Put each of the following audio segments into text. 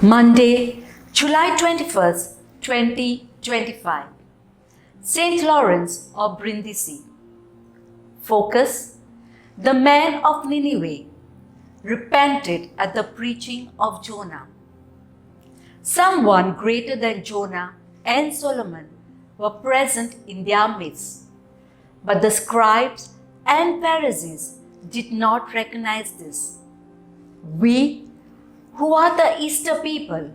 Monday, July 21st, 2025. St. Lawrence of Brindisi. Focus: the man of Nineveh repented at the preaching of Jonah. Someone greater than Jonah and Solomon were present in their midst, but the scribes and Pharisees did not recognize this. We, who are the Easter people,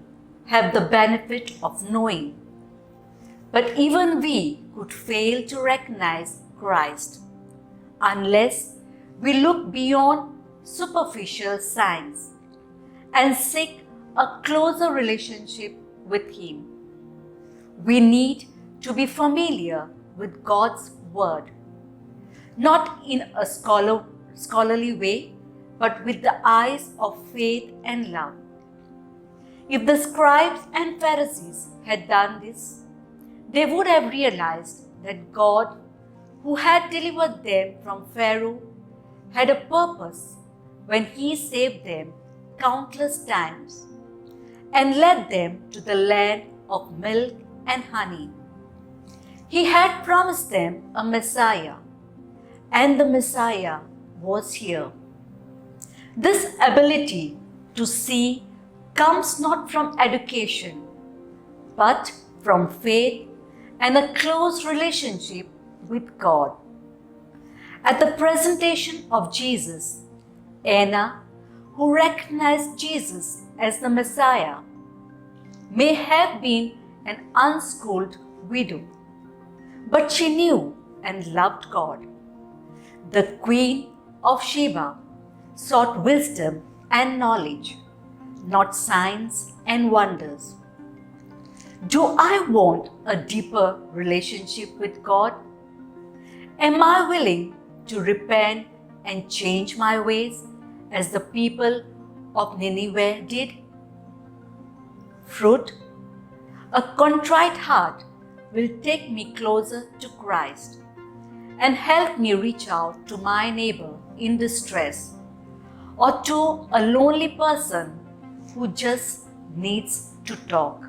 have the benefit of knowing, but even we could fail to recognize Christ unless we look beyond superficial signs and seek a closer relationship with Him. We need to be familiar with God's Word, not in a scholarly way, but with the eyes of faith and love. If the scribes and Pharisees had done this, they would have realized that God, who had delivered them from Pharaoh, had a purpose when He saved them countless times and led them to the land of milk and honey. He had promised them a Messiah, and the Messiah was here. This ability to see comes not from education, but from faith and a close relationship with God. At the presentation of Jesus, Anna, who recognized Jesus as the Messiah, may have been an unschooled widow, but she knew and loved God. The Queen of Sheba sought wisdom and knowledge, not signs and wonders. Do I want a deeper relationship with God? Am I willing to repent and change my ways as the people of Nineveh did? Fruit: a contrite heart will take me closer to Christ and help me reach out to my neighbor in distress, or to a lonely person who just needs to talk.